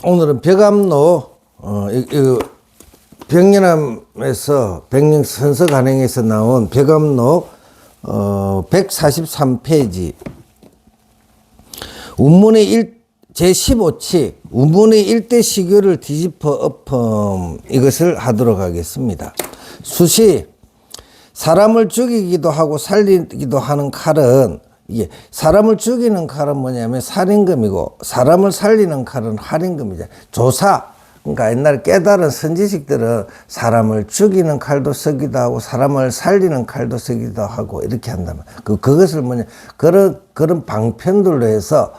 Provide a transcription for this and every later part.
오늘은 벽암로, 병연암에서 백령선서 간행에서 나온 벽암로, 143페이지. 운문의 제15칙, 운문의 일대 시교를 뒤집어 엎음, 이것을 하도록 하겠습니다. 수시, 사람을 죽이기도 하고 살리기도 하는 칼은, 이게 사람을 죽이는 칼은 뭐냐면 살인금이고, 사람을 살리는 칼은 할인금이잖아요. 조사, 그러니까 옛날 깨달은 선지식들은 사람을 죽이는 칼도 쓰기도 하고 사람을 살리는 칼도 쓰기도 하고 이렇게 한다면 그것을 그런 방편들로 해서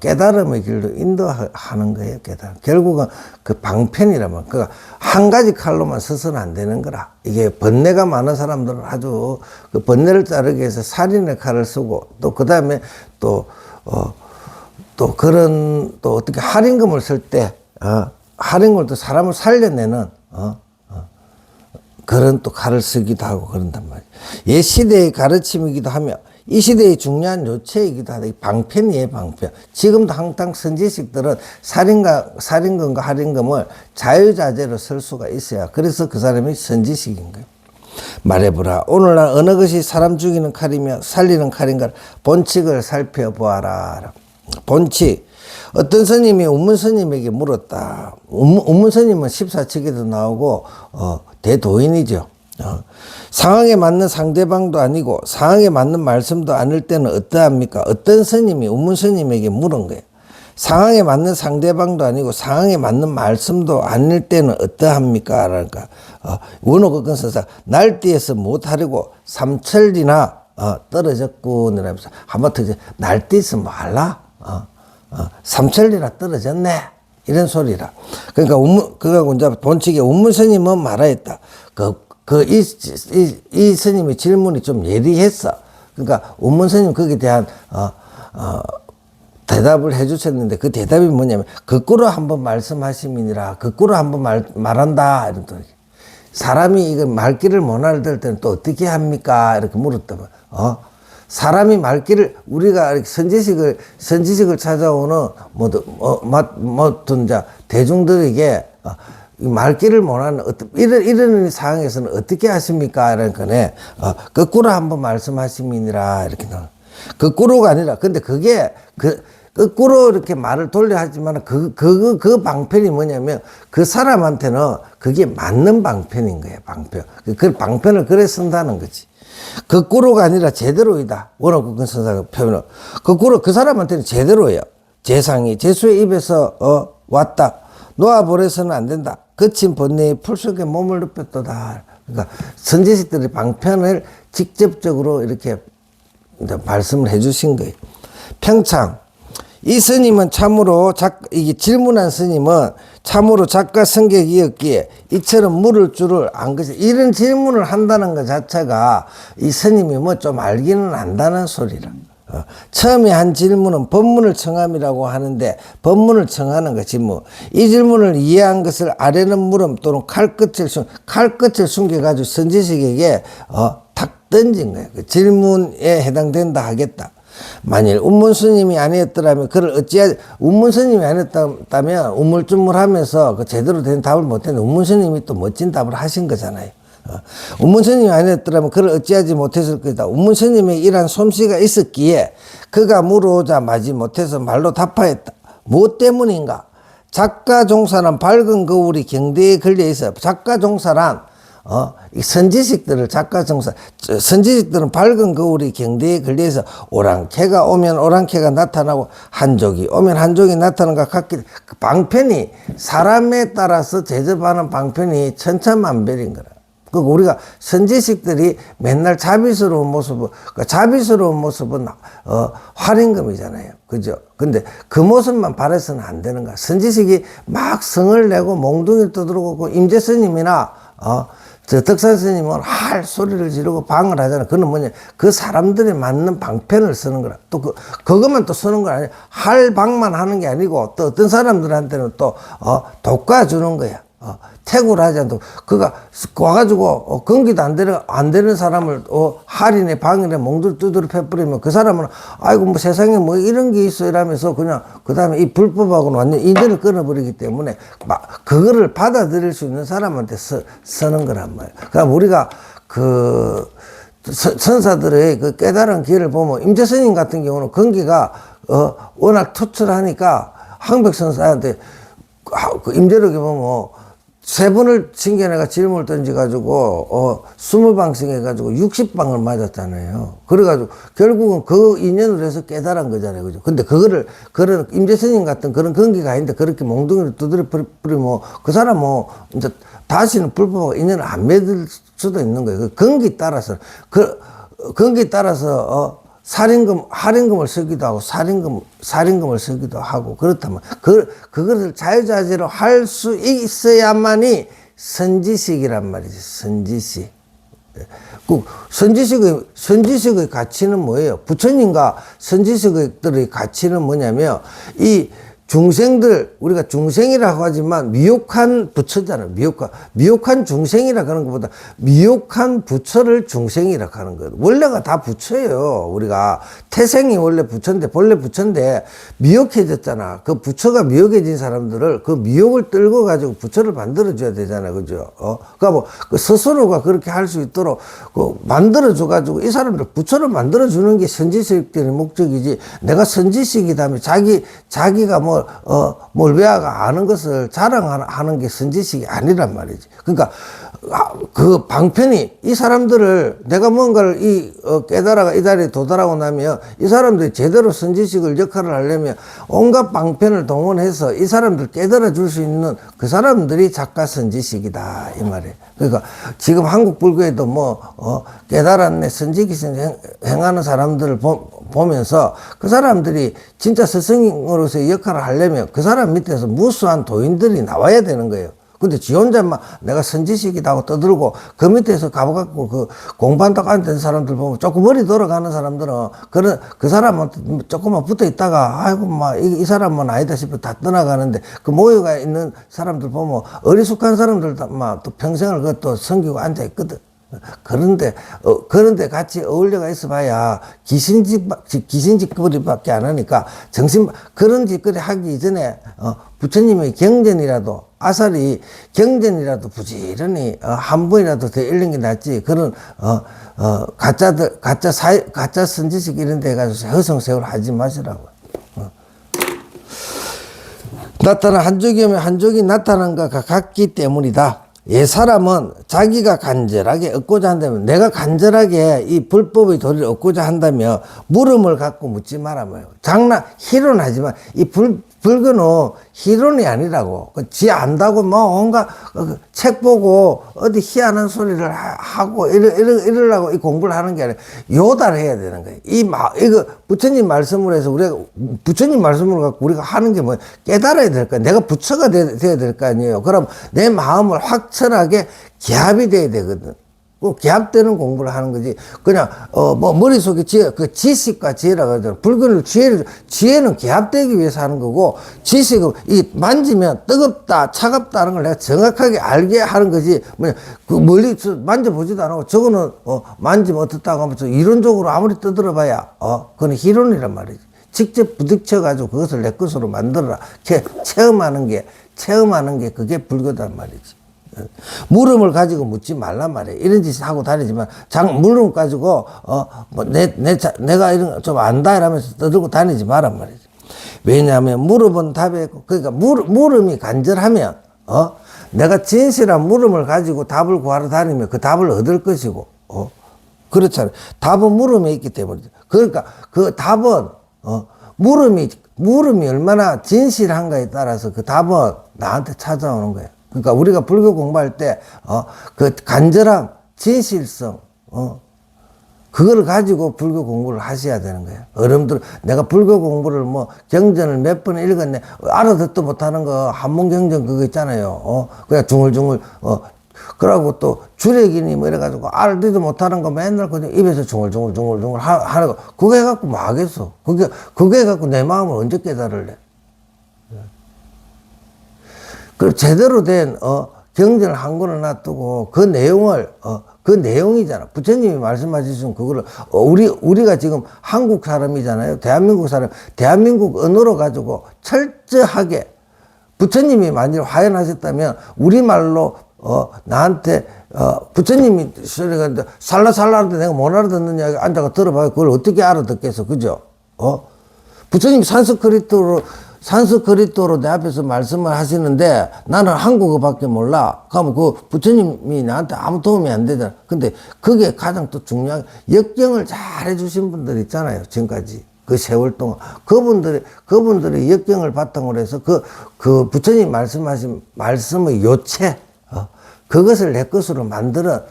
깨달음의 길로 인도하는 거예요. 깨달음. 결국은 그 방편이라면 그러니까 한 가지 칼로만 써서는 안 되는 거라. 이게 번뇌가 많은 사람들은 아주 그 번뇌를 자르기 위해서 살인의 칼을 쓰고 또 그 다음에 또 어떻게 할인금을 쓸 때 할인금을 또 사람을 살려내는 그런 또 칼을 쓰기도 하고 그런단 말이에요. 옛 시대의 가르침이기도 하며 이 시대의 중요한 요체이기도 하다. 방편이에요, 방편. 지금도 항상 선지식들은 살인금과 할인금을 자유자재로 쓸 수가 있어요. 그래서 그 사람이 선지식인 거예요. 말해보라. 오늘날 어느 것이 사람 죽이는 칼이며 살리는 칼인가 본칙을 살펴보아라. 본칙. 어떤 스님이 운문 스님에게 물었다. 운문 스님은 14칙에도 나오고 대도인이죠. 상황에 맞는 상대방도 아니고 상황에 맞는 말씀도 아닐 때는 어떠합니까? 어떤 스님이 운문 스님에게 물은 거예요. 상황에 맞는 상대방도 아니고 상황에 맞는 말씀도 아닐 때는 어떠합니까? 그러니까 원어극건서사 날뛰어서 못하려고 삼천리나 떨어졌군 이러면서 한번 더 날뛰어서 뭐 할라? 삼천리나 떨어졌네 이런 소리라. 그러니까 그거 이제 본칙에 운문 스님은 말하였다. 이 스님의 질문이 좀 예리했어. 그러니까 운문 스님 거기에 대한 대답을 해주셨는데 그 대답이 뭐냐면 거꾸로 한번 말씀하시미니라. 거꾸로 한번 말한다 이런 소리. 사람이 이거 말귀를 못 알아들 때는 또 어떻게 합니까? 이렇게 물었다면 사람이 말귀를 우리가 선지식을 찾아오는 대중들에게 말귀를 못하는 이런 상황에서는 어떻게 하십니까? 이러니까 거꾸로 한번 말씀하시미니라 이렇게 나와. 거꾸로가 아니라 근데 그게 거꾸로 이렇게 말을 돌려 하지만 그 방편이 뭐냐면 그 사람한테는 그게 맞는 방편인 거예요. 방편. 그 방편을 그래 쓴다는 거지. 거꾸로가 아니라 제대로이다. 원어국근 선사가 표현을. 거꾸로 그 사람한테는 제대로예요. 제수의 입에서 왔다. 놓아버려서는 안 된다. 거친 번뇌의 풀 속에 몸을 눕혔도다. 그러니까 선지식들의 방편을 직접적으로 이렇게 말씀을 해주신 거예요. 평창. 이 스님은 참으로 이게 질문한 스님은 참으로 작가 성격이었기에 이처럼 물을 줄을 안 것이 이런 질문을 한다는 것 자체가 이 스님이 뭐 좀 알기는 안다는 소리라. 처음에 한 질문은 법문을 청함이라고 하는데 법문을 청하는 것이 이 질문을 이해한 것을 아래는 물음 또는 칼끝을 숨겨가지고 선지식에게 탁 던진 거예요. 그 질문에 해당된다 하겠다. 만일 운문스님이 아니었더라면 운문스님이 아니었다면 우물쭈물하면서 그 제대로 된 답을 못했는데 운문스님이 또 멋진 답을 하신 거잖아요. 운문스님이 아니었더라면 그를 어찌하지 못했을 것이다. 운문스님의 이러한 솜씨가 있었기에 그가 물어오자 마지 못해서 말로 답하였다. 무엇 때문인가? 작가 종사란 밝은 거울이 경대에 걸려있어. 작가 종사란 이 선지식들은 선지식들은 밝은 거울이 경대에 걸려서 오랑캐가 오면 오랑캐가 나타나고 한족이 오면 한족이 나타나는 것 같기 그 방편이 사람에 따라서 제접하는 방편이 천차만별인 거라. 그 우리가 선지식들이 맨날 자비스러운 모습은 활임금이잖아요. 그죠? 근데 그 모습만 바라서는 안 되는 거야. 선지식이 막 성을 내고 몽둥이를 떠들고 임재 스님이나 덕산 스님은 할 소리를 지르고 방을 하잖아. 그는 뭐냐. 그 사람들이 맞는 방편을 쓰는 거라. 또 그것만 또 쓰는 건 아니야. 할 방만 하는 게 아니고 또 어떤 사람들한테는 또, 돋궈주는 거야. 태고를 하지 않도록, 그가 와가지고, 건기도 안 되는 사람을, 할인에 방일에 몽둥이 두드려 패버리면 그 사람은, 아이고, 뭐 세상에 뭐 이런 게 있어, 이러면서 그냥, 그 다음에 이 불법하고는 완전 인연을 끊어버리기 때문에, 그거를 받아들일 수 있는 사람한테 쓰는 거란 말이에요. 그러니까 우리가 선사들의 그 깨달은 길을 보면, 임재스님 같은 경우는 건기가, 워낙 투철하니까, 항백선사한테, 임재력에 보면, 세 번을 칭견해가 질문을 던져가지고, 20방 해가지고 60방을 맞았잖아요. 그래가지고, 결국은 그 인연으로 해서 깨달은 거잖아요. 그죠? 근데 그런, 임재스님 같은 그런 건기가 아닌데, 그렇게 몽둥이를 두드려 뿌리면, 그 사람 뭐, 이제, 다시는 불법하고 인연을 안 맺을 수도 있는 거예요. 그 건기 따라서, 건기에 따라서, 할인금을 쓰기도 하고, 살인금을 쓰기도 하고, 그렇다면, 그것을 자유자재로 할 수 있어야만이 선지식이란 말이지, 선지식. 선지식의 가치는 뭐예요? 부처님과 선지식들의 가치는 뭐냐면, 이 중생들, 우리가 중생이라고 하지만 미혹한 부처잖아요. 미혹한 중생이라 그런 것보다 미혹한 부처를 중생이라 하는 거예요. 원래가 다 부처예요. 우리가 태생이 원래 부처인데, 본래 부처인데 미혹해졌잖아. 그 부처가 미혹해진 사람들을 그 미혹을 떨고 가지고 부처를 만들어줘야 되잖아요. 그죠? 그러니까 뭐, 그 스스로가 그렇게 할 수 있도록 만들어줘 가지고 이 사람들 부처를 만들어주는 게 선지식들의 목적이지, 내가 선지식이다면 자기가 몰배아가 아는 것을 자랑하는 게 선지식이 아니란 말이지. 그러니까, 그 방편이, 이 사람들을 내가 뭔가를 깨달아가 이 자리에 도달하고 나면 이 사람들이 제대로 선지식을 역할을 하려면 온갖 방편을 동원해서 이 사람들 깨달아 줄 수 있는 그 사람들이 작가 선지식이다. 이 말이에요. 그러니까 지금 한국 불교에도 깨달았네, 선지기신 행하는 사람들을 보면서 그 사람들이 진짜 스승으로서의 역할을 하려면 그 사람 밑에서 무수한 도인들이 나와야 되는 거예요. 근데 지 혼자만 내가 선지식이다 하고 떠들고 그 밑에서 가봐갖고 그 공부한다고 앉은 사람들 보면 조금 머리 돌아가는 사람들은 그 사람한테 조금만 붙어 있다가 아이고 이 사람은 아니다 싶어 다 떠나가는데, 그 모여가 있는 사람들 보면 어리숙한 사람들 또 평생을 그것도 섬기고 앉아 있거든. 그런데 같이 어울려가 있어 봐야 귀신짓거리밖에 안 하니까 그런 짓거리 하기 이전에, 부처님의 경전이라도, 아사리 경전이라도 부지런히, 한 번이라도 더 읽는 게 낫지, 그런, 가짜 선지식 이런 데 가서 허송세월 하지 마시라고. 나타난 한쪽이 오면 한쪽이 나타난 것과 같기 때문이다. 사람은 자기가 간절하게 얻고자 한다면, 내가 간절하게 이 불법의 도리를 얻고자 한다면 물음을 갖고 묻지 말아요. 희론하지만 이 불교는 희론이 아니라고. 지 안다고 온갖 책 보고 어디 희한한 소리를 하고 이러려고 이 공부를 하는 게 아니라 요달해야 되는 거예요. 이거 부처님 말씀으로 해서 부처님 말씀으로 갖고 우리가 하는 게 뭐예요? 깨달아야 될 거예요. 내가 부처가 돼야 될 거 아니에요. 그럼 내 마음을 확철하게 기합이 돼야 되거든. 꼭 기합되는 공부를 하는 거지. 그냥, 머릿속에 지식과 지혜라고 하잖아. 불교는 지혜는 기합되기 위해서 하는 거고, 지식은, 만지면 뜨겁다, 차갑다는 걸 내가 정확하게 알게 하는 거지. 멀리 만져보지도 않고, 저거는, 만지면 어떻다고 하면서 이론적으로 아무리 떠들어봐야, 그건 희론이란 말이지. 직접 부딪혀가지고 그것을 내 것으로 만들어라. 체험하는 게 그게 불교단 말이지. 물음을 가지고 묻지 말란 말이에요. 이런 짓을 하고 다니지만, 물음 가지고, 내가 이런 거 좀 안다 이러면서 떠들고 다니지 말란 말이죠. 왜냐하면 물음은 답이 있고, 그러니까 물음이 간절하면, 내가 진실한 물음을 가지고 답을 구하러 다니면 그 답을 얻을 것이고, 그렇잖아요. 답은 물음에 있기 때문이죠. 그러니까 그 답은, 물음이 얼마나 진실한가에 따라서 그 답은 나한테 찾아오는 거예요. 그러니까 우리가 불교 공부할 때, 그 간절함, 진실성, 그걸 가지고 불교 공부를 하셔야 되는 거예요. 어른들, 내가 불교 공부를 경전을 몇 번 읽었네. 알아듣도 못하는 거, 한문경전 그거 있잖아요. 그냥 중얼중얼, 그러고 또 주례기니 이래가지고 알아듣도 못하는 거 맨날 그냥 입에서 중얼중얼 하는 거. 그거 해갖고 뭐 하겠어. 그거 해갖고 내 마음을 언제 깨달을래? 그 제대로 된 경전을 한 권을 놔두고 그 내용을 그 내용이잖아. 부처님이 말씀하시면 그거를 우리가 지금 한국 사람이잖아요. 대한민국 사람, 대한민국 언어로 가지고 철저하게 부처님이 만일 화연하셨다면 우리말로 나한테 부처님이 소리가 살라살라 하는데 내가 못 알아듣느냐 앉아가 들어봐요. 그걸 어떻게 알아듣겠어. 그죠? 부처님이 산스크리트로 내 앞에서 말씀을 하시는데 나는 한국어밖에 몰라. 그러면 그 부처님이 나한테 아무 도움이 안 되잖아. 근데 그게 가장 또 중요한, 역경을 잘 해주신 분들 있잖아요. 지금까지. 그 세월 동안. 그분들의 역경을 바탕으로 해서 그 부처님 말씀하신 말씀의 요체, 그것을 내 것으로 만들어,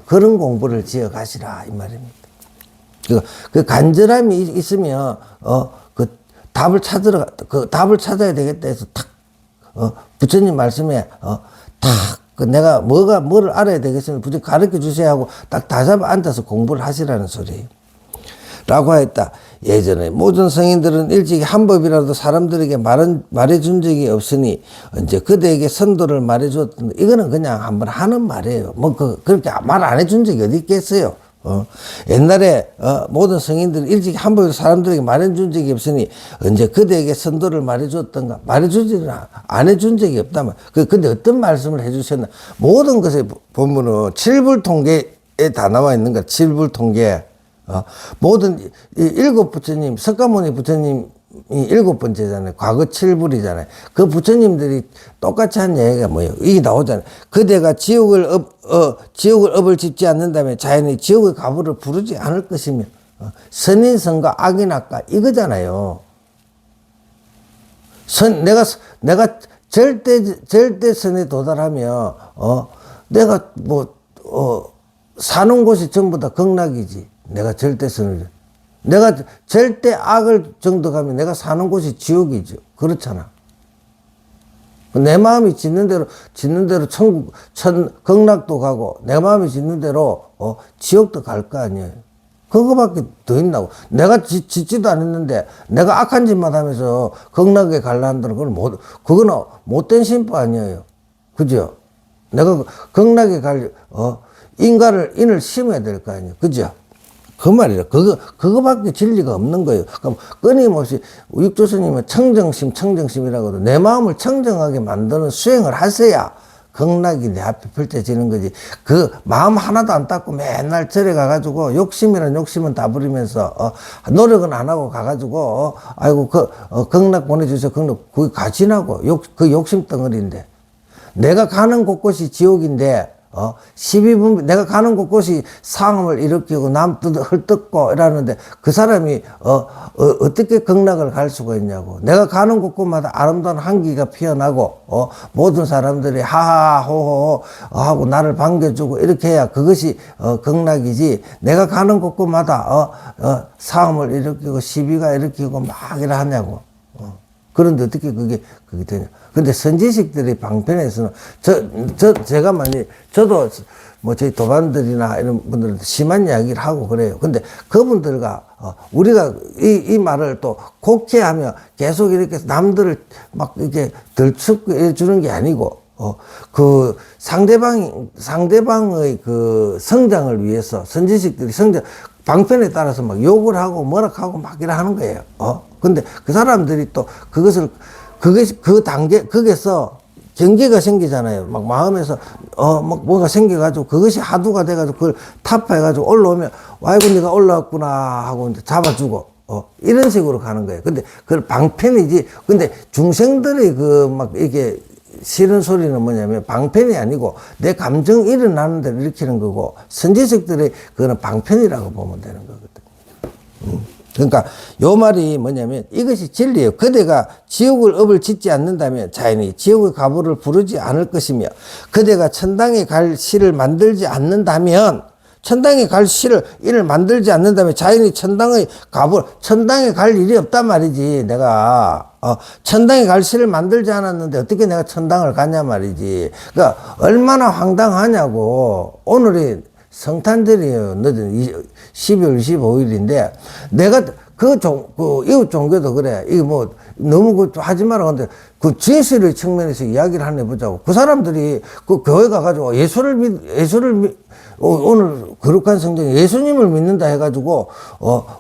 그런 공부를 지어 가시라. 이 말입니다. 그 간절함이 있으면, 답을 찾아야 되겠다 해서 탁, 부처님 말씀에, 내가 뭐를 알아야 되겠으면 부처님 가르쳐 주세요 하고 딱 다 잡아 앉아서 공부를 하시라는 소리예요. 라고 했다. 예전에 모든 성인들은 일찍이 한 법이라도 사람들에게 말해준 적이 없으니 이제 그대에게 선도를 말해주었던, 이거는 그냥 한번 하는 말이에요. 그렇게 말 안 해준 적이 어디 있겠어요. 옛날에 모든 성인들은 일찍이 한 번도 사람들에게 말해준 적이 없으니 언제 그대에게 선도를 말해줬던가. 말해주지는 안 해준 적이 없다면. 근데 어떤 말씀을 해주셨나. 모든 것에 보면은 칠불통계에 다 나와 있는 거야. 칠불통계. 모든 일곱 부처님, 석가모니 부처님이 일곱 번째잖아요. 과거 칠불이잖아요. 그 부처님들이 똑같이 한 얘기가 뭐예요? 이게 나오잖아요. 그대가 지옥을 업을 짓지 않는다면 자연히 지옥의 가부를 부르지 않을 것이며, 선인선과 악인악과 이거잖아요. 내가 절대선에 도달하면, 내가 사는 곳이 전부 다 극락이지. 내가 절대선을. 내가 절대 악을 정도 가면 내가 사는 곳이 지옥이죠. 그렇잖아. 내 마음이 짓는 대로 극락도 가고, 내 마음이 짓는 대로, 지옥도 갈 거 아니에요. 그거밖에 더 있나고. 내가 짓지도 않았는데, 내가 악한 짓만 하면서 극락에 갈라 한다는 그거는 못된 신부 아니에요. 그죠? 내가 극락에 인을 심어야 될 거 아니에요. 그죠? 그 말이라. 그거밖에 진리가 없는 거예요. 그럼 끊임없이 육조스님은 청정심이라고도 내 마음을 청정하게 만드는 수행을 하셔야 극락이 내 앞에 펼쳐지는 거지. 그 마음 하나도 안 닦고 맨날 절에 가가지고 욕심이란 욕심은 다 부리면서 노력은 안 하고 가가지고 아이고 극락 보내주세요. 극락 거기 가지나고 그 욕심 덩어리인데, 내가 가는 곳곳이 지옥인데 12분, 내가 가는 곳곳이 상음을 일으키고 남도 헐뜯고 이러는데 그 사람이, 어떻게 극락을 갈 수가 있냐고. 내가 가는 곳곳마다 아름다운 향기가 피어나고, 모든 사람들이 하하, 호호 하고 나를 반겨주고 이렇게 해야 그것이, 극락이지. 내가 가는 곳곳마다, 상음을 일으키고 시비가 일으키고 막 이라 하냐고. 그런데 어떻게 그게 되냐. 근데 선지식들의 방편에서는, 제가 저도 저희 도반들이나 이런 분들한테 심한 이야기를 하고 그래요. 근데 그분들과, 우리가 이 말을 또 곡해 하며 계속 이렇게 남들을 막 이렇게 들추고 해주는 게 아니고, 그 상대방의 그 성장을 위해서 선지식들이 방편에 따라서 막 욕을 하고 뭐라 하고 막 이래 하는 거예요. 근데 그 사람들이 또 거기서 경계가 생기잖아요. 막 마음에서, 막 뭐가 생겨가지고 그것이 하두가 돼가지고 그걸 타파해가지고 올라오면, 아이고, 네가 올라왔구나 하고 이제 잡아주고, 이런 식으로 가는 거예요. 근데 그걸 방편이지. 근데 중생들의 막 이게 싫은 소리는 뭐냐면 방편이 아니고 내 감정 일어나는 대로 일으키는 거고, 선지식들의 그거는 방편이라고 보면 되는 거거든요. 그러니까 요 말이 뭐냐면 이것이 진리예요. 그대가 지옥을 업을 짓지 않는다면 자연히 지옥의 가부를 부르지 않을 것이며, 그대가 천당에 갈 실을 만들지 않는다면, 천당에 갈 일을 만들지 않는다면 자연히 천당에 갈 일이 없단 말이지. 내가 천당에 갈 실을 만들지 않았는데 어떻게 내가 천당을 가냐 말이지. 그러니까 얼마나 황당하냐고. 오늘이 성탄절이에요. 늦은 12월 25일인데 내가 그 이웃 종교도 그래. 이게 뭐 너무 그 하지 마라. 근데 그 진실의 측면에서 이야기를 한번 해보자고. 그 사람들이 그 교회 가가지고 오늘 거룩한 성경에 예수님을 믿는다 해가지고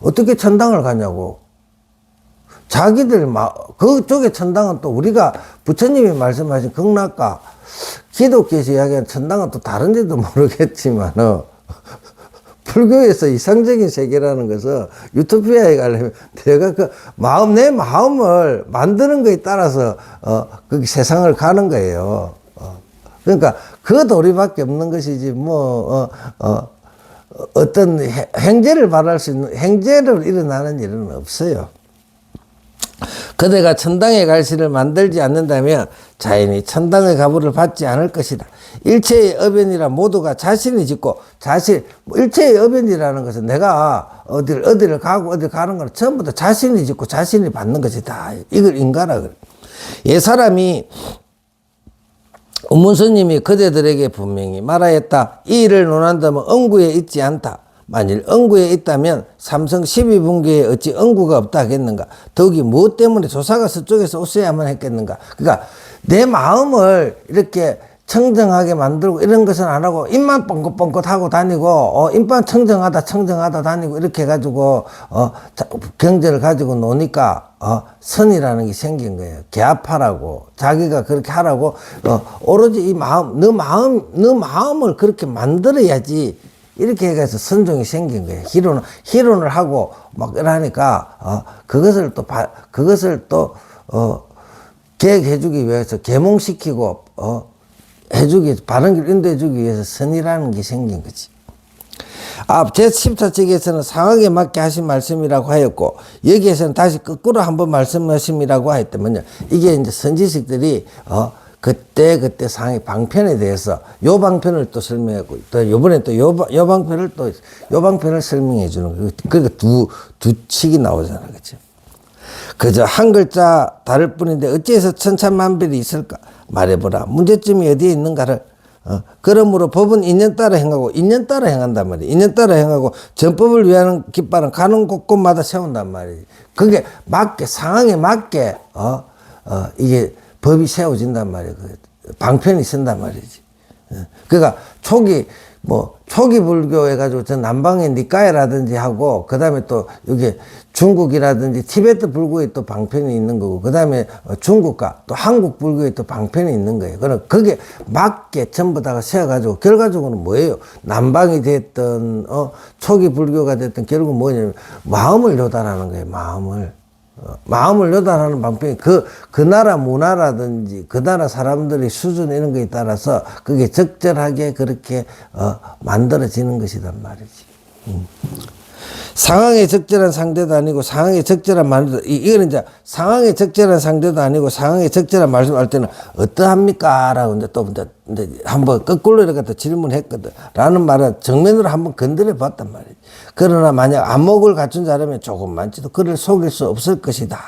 어떻게 천당을 가냐고. 자기들 그쪽에 천당은 또 우리가 부처님이 말씀하신 극락과 기독교에서 이야기하는 천당은 또 다른지도 모르겠지만 불교에서 이상적인 세계라는 것은 유토피아에 가려면 내가 내 마음을 만드는 거에 따라서 그 세상을 가는 거예요. 그러니까 그 도리밖에 없는 것이지 어떤 행제를 바랄 수 있는 행제를 일어나는 일은 없어요. 그대가 천당의 갈실을 만들지 않는다면 자연히 천당의 가부를 받지 않을 것이다. 일체의 어변이라 모두가 자신이 짓고 일체의 어변이라는 것은 내가 어디를 가고 어딜 가는 건 전부 다 자신이 짓고 자신이 받는 것이다. 이걸 인가라 그래. 예 사람이 운문스님이 그대들에게 분명히 말하였다. 이 일을 논한다면 응구에 있지 않다. 만일 응구에 있다면 삼성 12분기에 어찌 응구가 없다 하겠는가? 더욱이 무엇 때문에 조사가 서쪽에서 오셔야만 했겠는가? 그러니까 내 마음을 이렇게 청정하게 만들고 이런 것은 안 하고 입만 뻥긋뻥긋 하고 다니고 입만 청정하다 다니고 이렇게 해가지고 경제를 가지고 노니까 선이라는 게 생긴 거예요. 개합하라고 자기가 그렇게 하라고 오로지 이 마음 너 마음을 그렇게 만들어야지 이렇게 해서 선종이 생긴 거예요. 희론을 하고 막 이러니까 그것을 또 계획해주기 위해서 계몽시키고 바른 길 인도해주기 위해서 선이라는 게 생긴 거지. 제14책에서는 상황에 맞게 하신 말씀이라고 하였고, 여기에서는 다시 거꾸로 한번 말씀하심이라고 하였다면요. 이게 이제 선지식들이, 그때 상황의 방편에 대해서 요 방편을 또 설명하고, 또 요번에 또 요 방편을 설명해 주는 거예요. 그러니까 두 칙이 나오잖아. 그죠? 그저 한 글자 다를 뿐인데 어찌해서 천차만별이 있을까? 말해보라. 문제점이 어디에 있는가를. 그러므로 법은 인연 따라 행하고 인연 따라 행한단 말이에요. 인연 따라 행하고 전법을 위하는 깃발은 가는 곳곳마다 세운단 말이에요. 그게 상황에 맞게 이게 법이 세워진단 말이에요. 방편이 쓴단 말이지. 그러니까 초기 불교 해가지고 저 남방의 니까야라든지 하고, 그 다음에 또 여기 중국이라든지 티베트 불교에 또 방편이 있는 거고, 그 다음에 중국과 또 한국 불교에 또 방편이 있는 거예요. 그럼 그게 맞게 전부 다가 세워가지고, 결과적으로는 뭐예요? 남방이 됐든, 초기 불교가 됐든, 결국은 뭐냐면, 마음을 요단하는 거예요, 마음을 요단하는 방법이 그 나라 문화라든지 그 나라 사람들의 수준 이런 거에 따라서 그게 적절하게 그렇게 만들어지는 것이란 말이지. 상황에 적절한 상대도 아니고 상황에 적절한 말도, 이거는 이제 상황에 적절한 상대도 아니고 상황에 적절한 말씀할 때는 어떠합니까? 라고 이제 또 이제 한번 거꾸로 이렇게 질문했거든. 라는 말은 정면으로 한번 건드려 봤단 말이지. 그러나 만약 안목을 갖춘 사람이 조금 많지도 그를 속일 수 없을 것이다.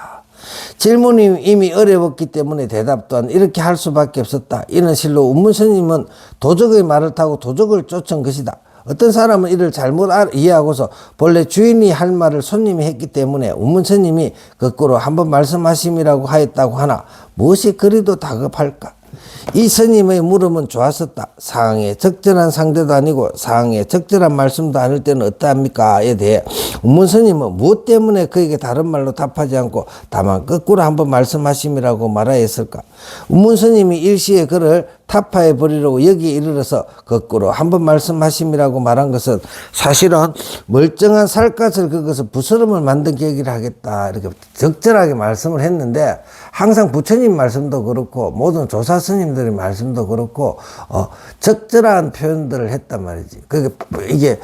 질문이 이미 어려웠기 때문에 대답 또한 이렇게 할 수밖에 없었다. 이는 실로 운문스님은 도적의 말을 타고 도적을 쫓은 것이다. 어떤 사람은 이를 잘못 이해하고서 본래 주인이 할 말을 손님이 했기 때문에 운문스님이 거꾸로 한번 말씀하심이라고 하였다고 하나 무엇이 그리도 다급할까? 이 스님의 물음은 좋았었다. 상황에 적절한 상대도 아니고 상황에 적절한 말씀도 아닐 때는 어떠합니까?에 대해 운문스님은 무엇 때문에 그에게 다른 말로 답하지 않고 다만 거꾸로 한번 말씀하심이라고 말하였을까? 운문스님이 일시에 그를 타파해 버리려고 여기에 이르러서 거꾸로 한번 말씀하심이라고 말한 것은 사실은 멀쩡한 살갗을 긁어서 부스럼을 만든 계기를 하겠다, 이렇게 적절하게 말씀을 했는데, 항상 부처님 말씀도 그렇고 모든 조사 스님들의 말씀도 그렇고 적절한 표현들을 했단 말이지. 이게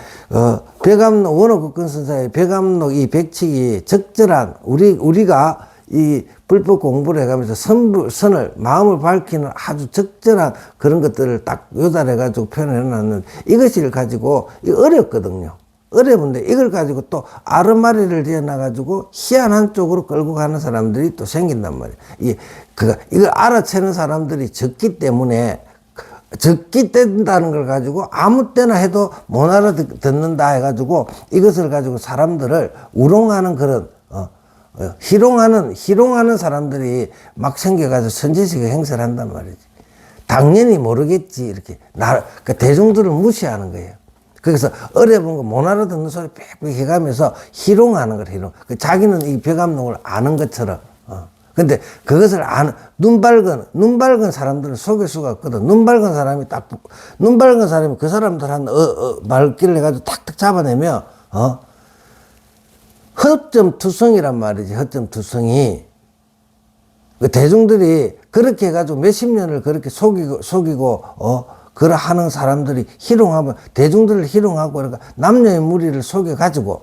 백암록 원어국근 선사의 백암록 이 백칙이 적절한 우리가 이 불법 공부를 해가면서 선을 마음을 밝히는 아주 적절한 그런 것들을 딱 요달해가지고 표현을 해놨는데, 이것을 가지고 어렵거든요. 어려운데 이걸 가지고 또 아르마리를 지어놔가지고 희한한 쪽으로 끌고 가는 사람들이 또 생긴단 말이에요. 이걸 알아채는 사람들이 적기 때문에, 적기 된다는 걸 가지고 아무 때나 해도 못 알아듣는다 해가지고 이것을 가지고 사람들을 우롱하는 그런 희롱하는 사람들이 막 생겨가지고 선지식의 행세를 한단 말이지. 당연히 모르겠지. 이렇게. 그 대중들을 무시하는 거예요. 그래서 어려운 거 못 알아듣는 소리 빽빽 해가면서 희롱하는 거예요, 희롱. 자기는 이 벽암록을 아는 것처럼. 근데 그것을 눈 밝은 사람들은 속일 수가 없거든. 눈 밝은 사람이 그 사람들한테 말귀를 해가지고 탁탁 잡아내면, 허점투성이란 말이지, 허점투성이. 그 대중들이 그렇게 해가지고 몇십 년을 그렇게 속이고, 그러 하는 사람들이 희롱하면, 대중들을 희롱하고, 그러니까 남녀의 무리를 속여가지고,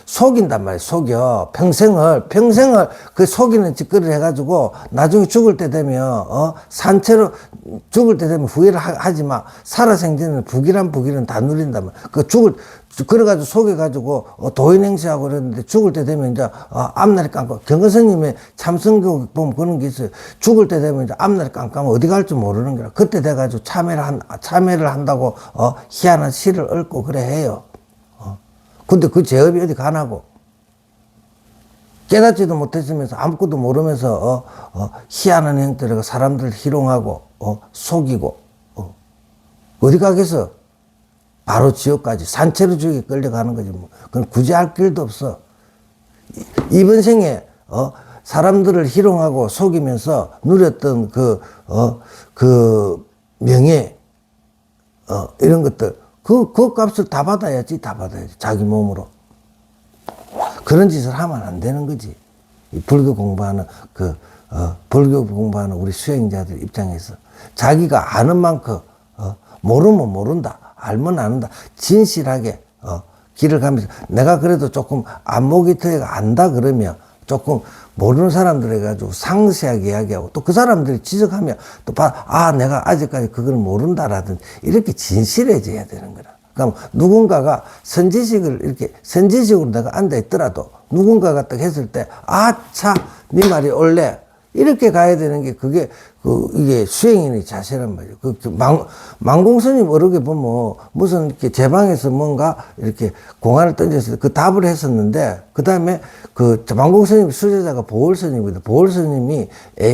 속인단 말이야, 속여. 평생을 그 속이는 짓거리를 해가지고, 나중에 죽을 때 되면, 산채로 죽을 때 되면 후회를 하지 마. 살아생전에는 북이란 다 누린단 말이야. 그래가지고 속여가지고, 도인행세하고 그랬는데, 죽을 때 되면 이제, 앞날이 깜깜. 경거스님의 참선교육 보면 그런 게 있어요. 죽을 때 되면 이제 앞날이 깜깜하면 어디 갈 줄 모르는 거라. 그때 돼가지고 참회를 한다고, 희한한 시를 읊고 그래 해요. 근데 그 제업이 어디 가나고. 깨닫지도 못했으면서 아무것도 모르면서, 희한한 행태를 사람들 희롱하고, 속이고, 어디 가겠어? 바로 지옥까지 산채로 지옥에 끌려가는 거지 뭐. 그건 굳이 할 길도 없어. 이번 생에 사람들을 희롱하고 속이면서 누렸던 그 명예 이런 것들 그 값을 다 받아야지. 자기 몸으로. 그런 짓을 하면 안 되는 거지. 불교 공부하는 우리 수행자들 입장에서 자기가 아는 만큼 모르면 모른다. 알면 안다. 진실하게, 길을 가면서, 내가 그래도 조금 안목이 터가 안다 그러면, 조금 모르는 사람들 해가지고 상세하게 이야기하고, 또 그 사람들이 지적하면, 내가 아직까지 그걸 모른다라든지, 이렇게 진실해져야 되는 거라. 그러니까 누군가가 선지식으로 내가 앉아있더라도, 누군가가 딱 했을 때, 네 말이 옳네. 이렇게 가야 되는 게 이게 수행인의 자세란 말이에요. 망공스님 어르게 보면 무슨 이렇게 제 방에서 뭔가 이렇게 공안을 던졌을 때 그 답을 했었는데 그 다음에 망공스님 수제자가 보월스님입니다. 보월스님이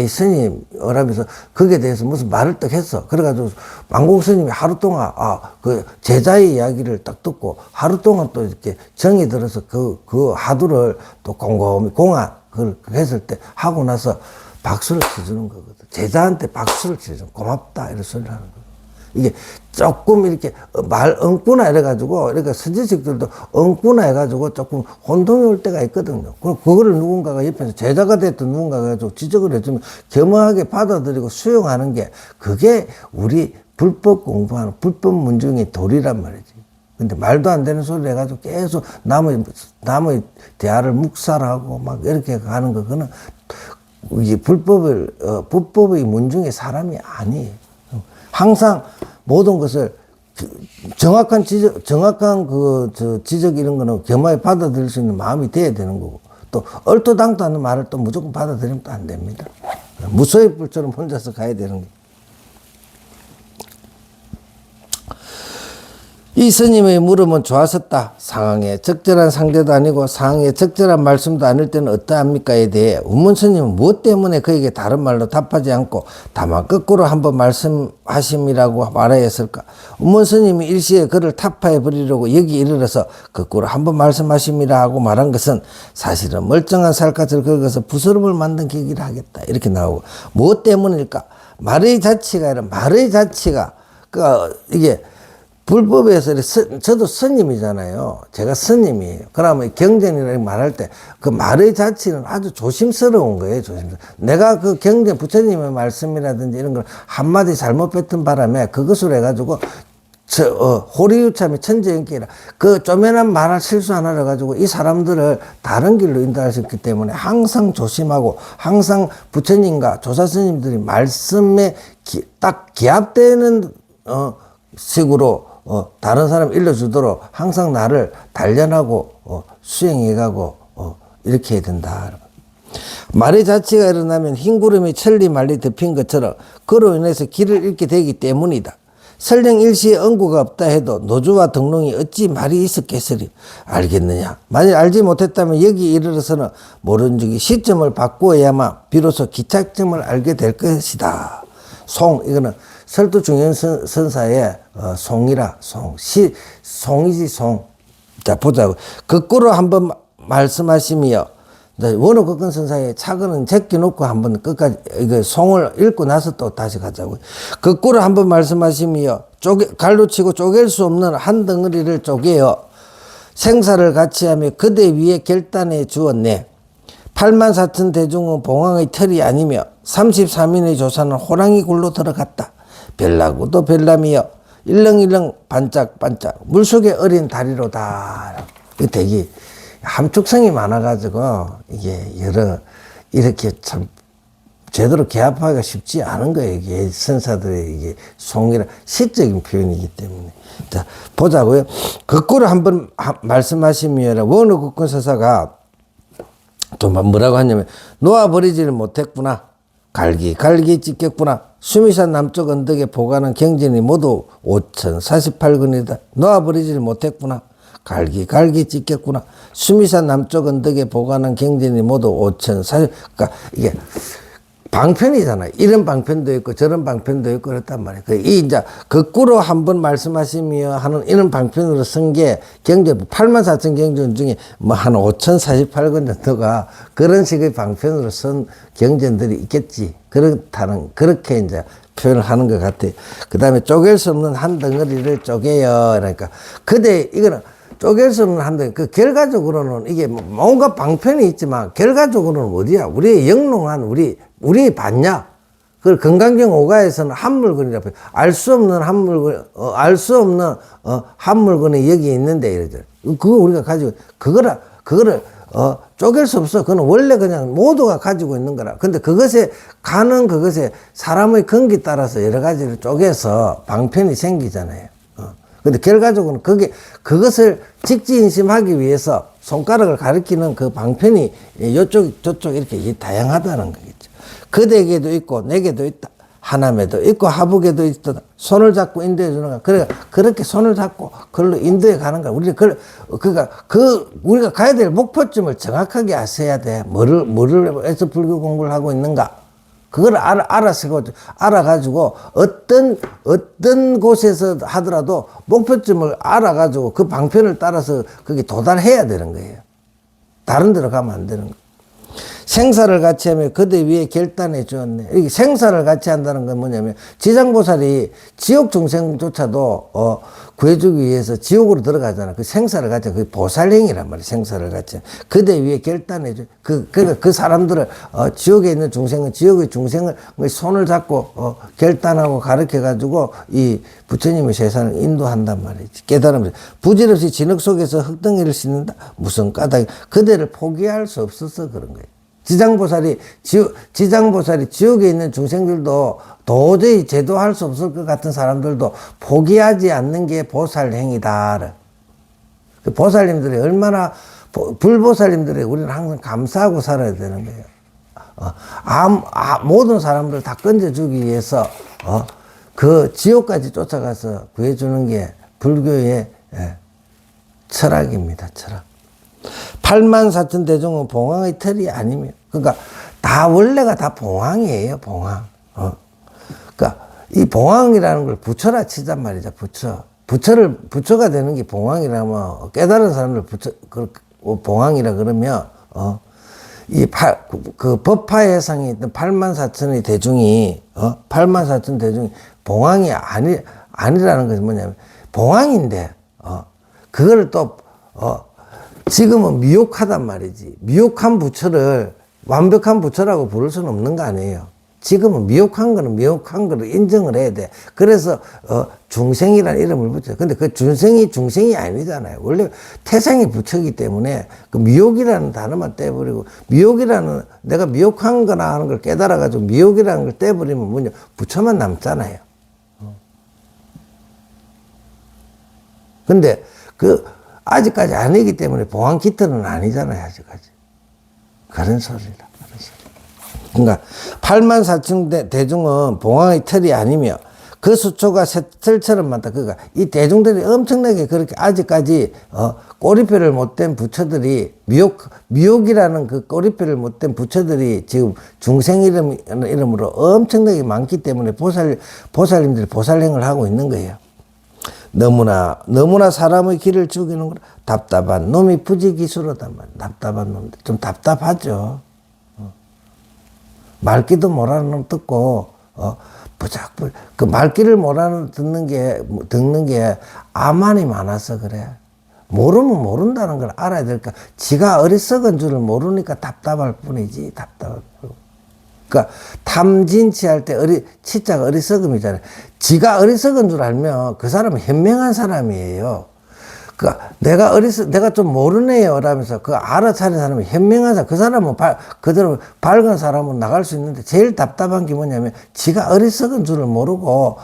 스님 어라면서 거기에 대해서 무슨 말을 딱 했어. 그래가지고 망공스님이 하루 동안 그 제자의 이야기를 딱 듣고 하루 동안 또 이렇게 정이 들어서 그 하두를 또 곰곰이 공안 그걸 했을 때 하고 나서 박수를 쳐주는 거거든. 제자한테 박수를 쳐주는 고맙다 이런 소리를 하는 거거든. 이게 조금 이렇게 엉꾸나 이래가지고 그러니까 선지식들도 엉꾸나 해가지고 조금 혼동이 올 때가 있거든요. 그거를 누군가가 옆에서 제자가 됐든 누군가가 해가지고 지적을 해주면 겸허하게 받아들이고 수용하는 게 그게 우리 불법 공부하는 불법 문중의 도리란 말이지. 근데 말도 안 되는 소리를 해가지고 계속 남의 대화를 묵살하고 막 이렇게 가는 거, 그거는 이게 불법의 문중의 사람이 아니에요. 항상 모든 것을 정확한 지적 이런 거는 겸허히 받아들일 수 있는 마음이 돼야 되는 거고, 또 얼토당토 하는 말을 또 무조건 받아들이면 또 안 됩니다. 무소의 불처럼 혼자서 가야 되는 거예요. 이 스님의 물음은 좋았었다. 상황에 적절한 상대도 아니고 상황에 적절한 말씀도 아닐 때는 어떠합니까에 대해 운문 스님은 무엇 때문에 그에게 다른 말로 답하지 않고 다만 거꾸로 한번 말씀하심이라고 말하였을까? 운문 스님이 일시에 그를 타파해 버리려고 여기 이르러서 거꾸로 한번 말씀하심이라 하고 말한 것은 사실은 멀쩡한 살갗을 긁어서 부스럼을 만든 계기를 하겠다. 이렇게 나오고, 무엇 때문일까? 말의 자체가 이게 불법에서 저도 스님이잖아요. 제가 스님이에요. 그러면 경전이라고 말할 때 그 말의 자체는 아주 조심스러운 거예요. 내가 그 경전 부처님의 말씀이라든지 이런 걸 한마디 잘못 뱉은 바람에 그것으로 해가지고 호리유참의 천재인기라 그 쪼매난 말을 실수 하나 해가지고 이 사람들을 다른 길로 인도할 수 있기 때문에 항상 조심하고, 항상 부처님과 조사 스님들이 말씀에 딱 기합되는 식으로 다른 사람 일러주도록 항상 나를 단련하고 수행해가고 이렇게 해야 된다. 말의 자체가 일어나면 흰 구름이 천리 말리 덮인 것처럼 그로 인해서 길을 잃게 되기 때문이다. 설령 일시에 언구가 없다 해도 노조와 등록이 어찌 말이 있었겠으리 알겠느냐. 만일 알지 못했다면 여기 이르러서는 모른 적이 시점을 바꾸어야만 비로소 기착점을 알게 될 것이다. 송, 이거는 설두중현선사의 송이라, 송이지, 송. 자, 보자고. 거꾸로 한번 말씀하시며, 원어극근 선사의 차근은 제껴놓고 한번 끝까지, 이거 송을 읽고 나서 또 다시 가자고요. 거꾸로 한번 말씀하시며, 갈로 치고 쪼갤 수 없는 한 덩어리를 쪼개어 생사를 같이 하며 그대 위에 결단해 주었네. 84,000 대중은 봉황의 털이 아니며 33인의 조사는 호랑이 굴로 들어갔다. 별나고도 별남이여 일렁일렁 반짝반짝 물속에 어린 다리로다. 되게 함축성이 많아가지고 이게 이렇게 참 제대로 개합하기가 쉽지 않은 거예요. 이게 선사들의 이게 송이라 시적인 표현이기 때문에. 자, 보자고요. 거꾸로 한번 말씀하시면 원어국군 서사가 또 뭐라고 하냐면 놓아버리지를 못했구나. 갈기 찢겼구나. 수미산 남쪽 언덕에 보관한 경전이 모두 5,048권이다. 놓아버리지를 못했구나. 갈기 찢겼구나. 수미산 남쪽 언덕에 보관한 경전이 모두 5,040. 그러니까 이게 방편이잖아요. 이런 방편도 있고 저런 방편도 있고 그렇단 말이에요. 이 이제 거꾸로 한번 말씀하시며 하는 이런 방편으로 쓴 게 경전 84,000 경전 중에 뭐 한 5,048권 정도가 그런 식의 방편으로 쓴 경전들이 있겠지. 그렇게 이제 표현을 하는 것 같아요. 그 다음에 쪼갤 수 없는 한 덩어리를 쪼개요. 그러니까 이거는 쪼갤 수 없는 한 덩어리. 그 결과적으로는 이게 뭔가 방편이 있지만 결과적으로는 어디야? 우리의 영롱한 우리 봤냐? 그 건강경 오가에서는 한 물건이라 알 수 없는 한 물건, 한 물건이 여기 있는데 이러죠. 그거 우리가 가지고 그거를 쪼갤 수 없어. 그건 원래 그냥 모두가 가지고 있는 거라. 근데 그것에 사람의 근기 따라서 여러 가지를 쪼개서 방편이 생기잖아요. 근데 결과적으로는 그것을 직지인심하기 위해서 손가락을 가리키는 그 방편이 요쪽, 저쪽 이렇게 다양하다는 거겠죠. 그대에게도 있고, 내게도 있다. 하남에도 있고, 하북에도 있다. 손을 잡고 인도해 주는 거야. 그렇게 손을 잡고, 그걸로 인도해 가는 거야. 우리가 가야 될 목표점을 정확하게 아셔야 돼. 뭐를 해서 불교 공부를 하고 있는가. 그걸 알아가지고, 어떤 곳에서 하더라도 목표점을 알아가지고 그 방편을 따라서 거기 도달해야 되는 거예요. 다른 데로 가면 안 되는 거예요. 생사를 같이 하며 그대 위에 결단해 주었네. 이게 생사를 같이 한다는 건 뭐냐면 지장보살이 지옥 중생조차도 구해주기 위해서 지옥으로 들어가잖아. 그 생사를 같이 그 보살행이란 말이야. 생사를 같이 그대 위에 결단해 줘. 그 사람들을 지옥에 있는 중생은 지옥의 중생을 손을 잡고 결단하고 가르쳐 가지고 이 부처님의 세상을 인도한단 말이지. 깨달으면서 부질없이 진흙 속에서 흙덩이를 씻는다. 무슨 까닭? 그대를 포기할 수 없어서 그런 거예요. 지장보살이 지옥에 있는 중생들도 도저히 제도할 수 없을 것 같은 사람들도 포기하지 않는 게 보살행이다. 그 보살님들이 얼마나, 불보살님들이 우리는 항상 감사하고 살아야 되는 거예요. 모든 사람들 다 건져주기 위해서, 그 지옥까지 쫓아가서 구해주는 게 불교의 철학입니다, 철학. 84,000 대중은 봉황의 털이 아니며, 그러니까 원래가 다 봉황이에요, 봉황. 그러니까 이 봉황이라는 걸 부처라 치단 말이죠, 부처가 되는 게 봉황이라면, 깨달은 사람들 봉황이라 그러면, 그 법화회상에 있던 84,000의 대중이, 84,000 대중이 봉황이 아니라는 것이 뭐냐면, 봉황인데, 그걸 또, 지금은 미혹하단 말이지. 미혹한 부처를 완벽한 부처라고 부를 수는 없는 거 아니에요. 지금은 미혹한 거를 인정을 해야 돼. 그래서 중생이라는 이름을 붙여요. 근데 그 중생이 아니잖아요. 원래 태생이 부처이기 때문에 그 미혹이라는 단어만 떼버리고, 내가 미혹한 거나 하는 걸 깨달아가지고 미혹이라는 걸 떼버리면 뭐냐, 부처만 남잖아요. 근데 아직까지 아니기 때문에 봉황 깃털은 아니잖아요, 아직까지. 그런 소리다. 그러니까 84,000 대중은 봉황의 털이 아니며 그 수초가 새털처럼 많다. 그러니까 이 대중들이 엄청나게 그렇게 아직까지 꼬리표를 못된 부처들이 미혹이라는 그 꼬리표를 못된 부처들이 지금 중생 이름으로 엄청나게 많기 때문에 보살님들이 보살행을 하고 있는 거예요. 너무나 사람의 길을 죽이는 거라. 답답한 놈이 부지기수로단 말이야. 답답한 놈들. 좀 답답하죠. 말귀도 못하는 놈 듣고, 그 말귀를 못하는 듣는 게 아만이 많아서 그래. 모르면 모른다는 걸 알아야 될까. 지가 어리석은 줄을 모르니까 답답할 뿐이지. 답답할 뿐. 그러니까 탐진치할 때 치자가 어리석음이잖아요. 지가 어리석은 줄 알면 그 사람은 현명한 사람이에요. 그러니까 내가 좀 모르네요 라면서 그 알아차린 사람이 현명한 사람, 그 사람은 그대로 밝은 사람은 나갈 수 있는데 제일 답답한 게 뭐냐면 지가 어리석은 줄을 모르고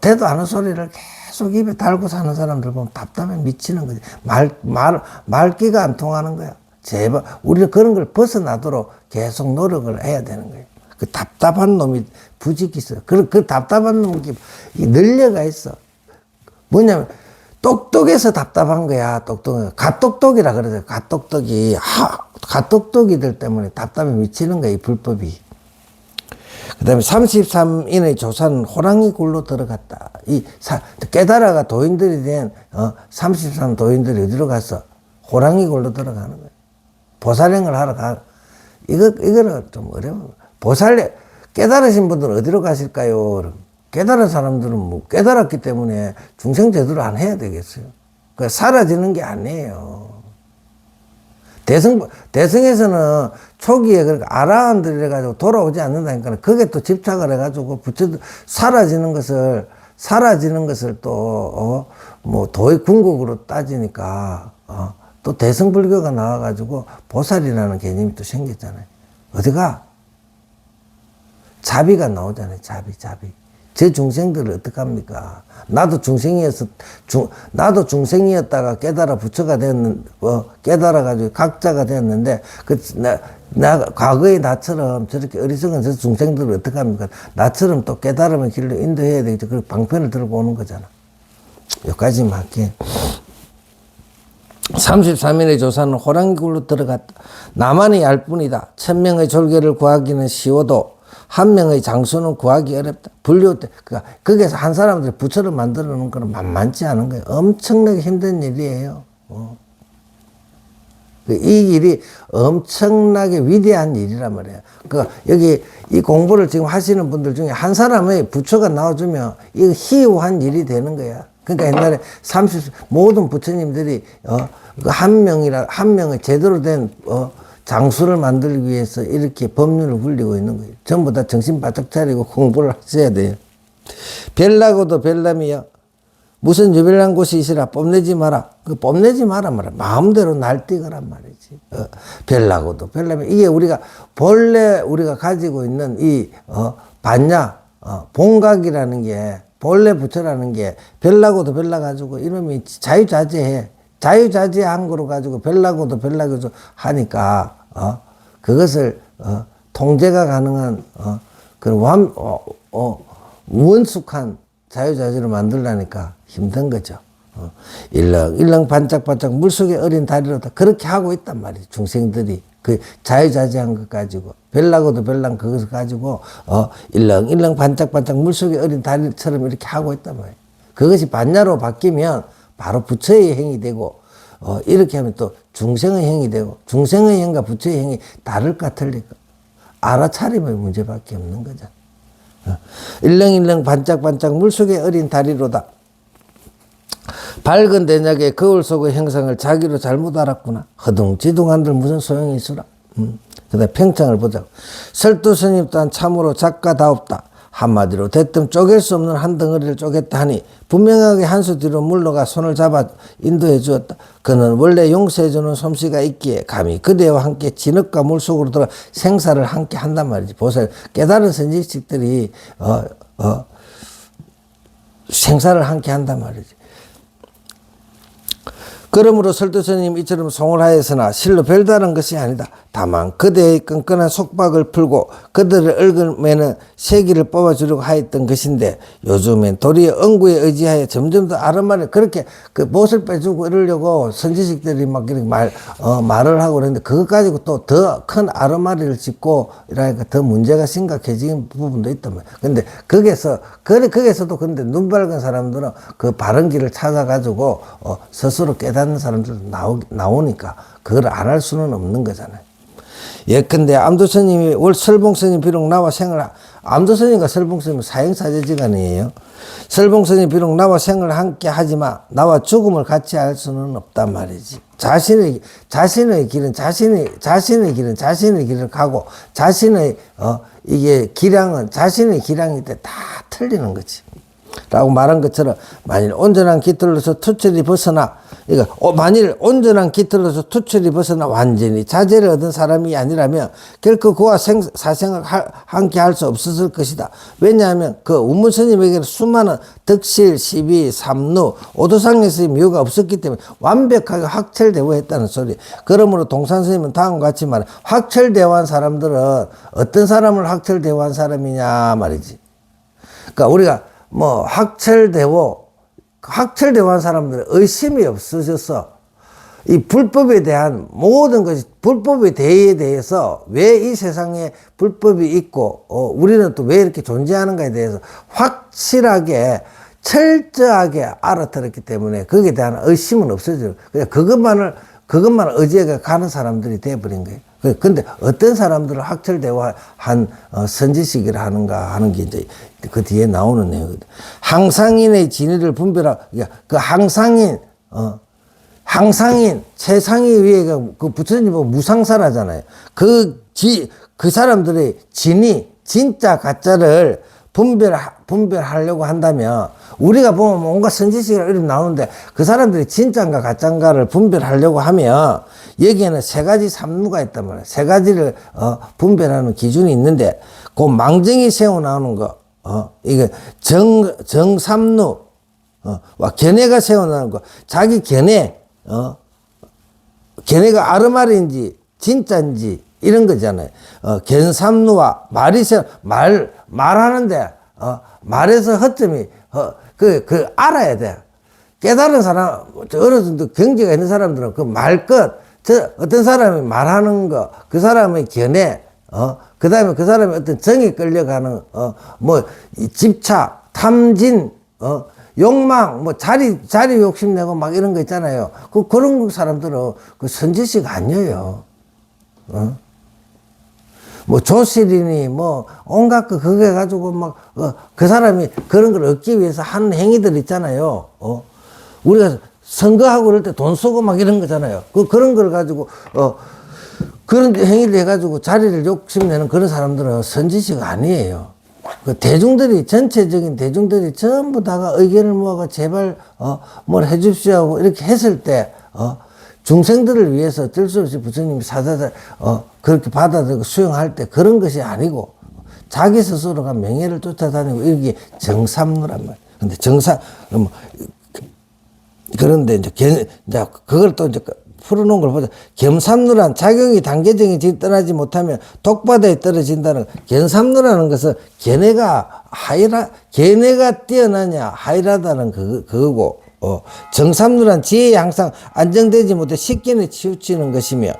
대도 않은 소리를 계속 입에 달고 사는 사람들 보면 답답해 미치는 거지. 말귀가 안 통하는 거야. 제발 우리는 그런 걸 벗어나도록 계속 노력을 해야 되는 거예요. 그 답답한 놈이 부지기 있어요. 그 답답한 놈이 늘려가 있어. 뭐냐면 똑똑해서 답답한 거야. 갓똑똑이라 그러죠. 갓똑똑이들 때문에 답답해 미치는 거야. 이 불법이. 그 다음에 33인의 조사는 호랑이 굴로 들어갔다. 깨달아가 도인들이 된 33 도인들이 어디로 갔어? 호랑이 굴로 들어가는 거야. 보살행을 하러 이거는 좀 어려워. 깨달으신 분들은 어디로 가실까요? 깨달은 사람들은 뭐 깨달았기 때문에 중생 제대로 안 해야 되겠어요. 사라지는 게 아니에요. 대승에서는 초기에 그렇게 아라한들 해가지고 돌아오지 않는다니까 그게 또 집착을 해가지고 사라지는 것을 또, 뭐 도의 궁극으로 따지니까, 또 대승불교가 나와가지고 보살이라는 개념이 또 생겼잖아요. 어디가? 자비가 나오잖아요. 자비. 제 중생들을 어떡합니까? 나도 중생이었다가 깨달아 부처가 깨달아가지고 각자가 되었는데, 과거의 나처럼 저렇게 어리석은 저 중생들을 어떡합니까? 나처럼 또 깨달음의 길로 인도해야 되겠죠. 그 방편을 들고 오는 거잖아. 여기까지만 할게. 33일의 조사는 호랑이 굴로 들어갔다. 나만이 알 뿐이다. 1000명의 졸개를 구하기는 쉬워도 한 명의 장수는 구하기 어렵다. 그러니까 거기에서 한 사람들이 부처를 만들어 놓은 건 만만치 않은 거예요. 엄청나게 힘든 일이에요. 이 일이 엄청나게 위대한 일이란 말이에요. 그러니까 여기 이 공부를 지금 하시는 분들 중에 한 사람의 부처가 나와주면 이거 희우한 일이 되는 거야. 그러니까 옛날에 모든 부처님들이 한 명의 제대로 된 장수를 만들기 위해서 이렇게 법률을 굴리고 있는 거예요. 전부 다 정신 바짝 차리고 공부를 하셔야 돼요. 별나고도 별남이여. 무슨 유별난 곳이 있으라 뽐내지 마라. 뽐내지 마라 말이야. 마음대로 날뛰거란 말이지. 별나고도 별남이. 이게 본래 우리가 가지고 있는 이 본각이라는 게, 본래 부처라는 게 별나고도 별나가지고 이놈이 자유자재해. 자유자재한 거로 가지고 별나고도 별나고도 하니까 그것을 통제가 가능한 그런 원숙한 자유자재로 만들라니까 힘든 거죠. 일렁일렁 반짝반짝 물속에 어린 다리로다 그렇게 하고 있단 말이에요. 중생들이 그 자유자재한 것 가지고 별나고도 별난 그것을 가지고 일렁일렁 반짝반짝 물속에 어린 다리처럼 이렇게 하고 있단 말이에요. 그것이 반야로 바뀌면 바로 부처의 행이 되고 이렇게 하면 또 중생의 행이 되고 중생의 행과 부처의 행이 다를까 틀릴까 알아차림의 문제밖에 없는 거잖아. 일렁일렁 반짝반짝 물속에 어린 다리로다. 밝은 대략의 거울 속의 형상을 자기로 잘못 알았구나. 허둥지둥한들 무슨 소용이 있으라. 그 다음에 평창을 보자고. 설두스님 또한 참으로 작가다옵다. 한마디로 대뜸 쪼갤 수 없는 한 덩어리를 쪼갰다 하니 분명하게 한 수 뒤로 물러가 손을 잡아 인도해 주었다. 그는 원래 용서해주는 솜씨가 있기에 감히 그대와 함께 진흙과 물속으로 들어 생사를 함께 한단 말이지. 보살 깨달은 선지식들이 생사를 함께 한단 말이지. 그러므로 설도스님 이처럼 송을하였으나 실로 별다른 것이 아니다. 다만 그대의 끈끈한 속박을 풀고 그들을 얽으면은 세기를 뽑아주려고 하였던 것인데 요즘엔 도리어 응구에 의지하여 점점 더 아르마를 그렇게 그 못을 빼주고 이러려고 선지식들이 막 이렇게 말을 하고 그러는데 그것 가지고 또 더 큰 아르마리를 짓고 이러니까 더 문제가 심각해진 부분도 있단 말이에요. 근데 거기서도 근데 눈 밝은 사람들은 그 바른 길을 찾아가지고 스스로 깨닫는 사람들도 나오니까 그걸 안 할 수는 없는 거잖아요. 예컨대 암도스님이 설봉스님 비록 나와 암도스님과 설봉스님은 사형사제지간이에요. 설봉스님 비록 나와 생을 함께 하지만 나와 죽음을 같이 할 수는 없단 말이지. 자신의 길은 자신의 길을 가고 자신의 이게 기량은 자신의 기량일 때 다 틀리는 거지. 라고 말한 것처럼 만일 온전한 깃털로서 투철이 벗어나 만일 온전한 깃털로서 투철이 벗어나 완전히 자제를 얻은 사람이 아니라면 결코 그와 사생을 함께 할 수 없었을 것이다. 왜냐하면 그 운문스님에게는 수많은 덕실, 시비, 삼루, 오도상에서의 미호가 없었기 때문에 완벽하게 확철대오했다는 소리. 그러므로 동산스님은 다음과 같이 말해. 확철대오한 사람들은 어떤 사람을 확철대오한 사람이냐 말이지. 그러니까 우리가 확철대오한 사람들은 의심이 없어져서 이 불법에 대한 모든 것이 불법에 대해서 왜 이 세상에 불법이 있고 우리는 또 왜 이렇게 존재하는가에 대해서 확실하게 철저하게 알아들었기 때문에 거기에 대한 의심은 없어져요. 그냥 그것만 의지해 가는 사람들이 돼버린 거예요. 근데 어떤 사람들을 확철대오한 선지식을 하는가 하는 게 이제 그 뒤에 나오는 내용이거든. 항상인의 진위를 분별하고, 그 항상인, 최상위 위에 그 부처님 보면 무상사라잖아요. 그 사람들의 진위, 진짜 가짜를 분별하려고 한다면, 우리가 보면 뭔가 선지식이라 이름 나오는데, 그 사람들이 진짜인가 가짜인가를 분별하려고 하면, 여기에는 세 가지 삼루가 있단 말이에요. 세 가지를, 분별하는 기준이 있는데, 그 망정이 세워 나오는 거, 이게 정삼루, 견해가 세워 나오는 거, 자기 견해가 아르마리인지, 진짜인지, 이런 거잖아요. 견삼루와 말하는데, 말에서 허점이, 알아야 돼. 깨달은 사람, 어느 정도 경지가 있는 사람들은 그 어떤 사람이 말하는 거, 그 사람의 견해, 그 다음에 그 사람이 어떤 정에 끌려가는, 집착, 탐진, 욕망, 자리 욕심내고 막 이런 거 있잖아요. 그런 사람들은 그 선지식 아니에요. 조실이니, 온갖 그거 해가지고 그 사람이 그런 걸 얻기 위해서 하는 행위들 있잖아요. 우리가 선거하고 그럴 때 돈 쓰고 막 이런 거잖아요. 그런 걸 가지고, 그런 행위를 해가지고 자리를 욕심내는 그런 사람들은 선지식 아니에요. 전체적인 대중들이 전부 다가 의견을 모아가 제발, 뭘 해줍시오 하고 이렇게 했을 때, 중생들을 위해서 어쩔 수 없이 부처님이 그렇게 받아들이고 수용할 때 그런 것이 아니고, 자기 스스로가 명예를 쫓아다니고 이게 정삼루란 말이에요. 근데 그런데 이제 그걸 또 이제 풀어놓은 걸 보자. 겸삼루란 작용이 단계적인 질 떠나지 못하면 독바다에 떨어진다는 겸삼루라는 것은 견해가 뛰어나냐 하이라다는 그거고, 정삼루란 지혜에 항상 안정되지 못해 식견에 치우치는 것이며,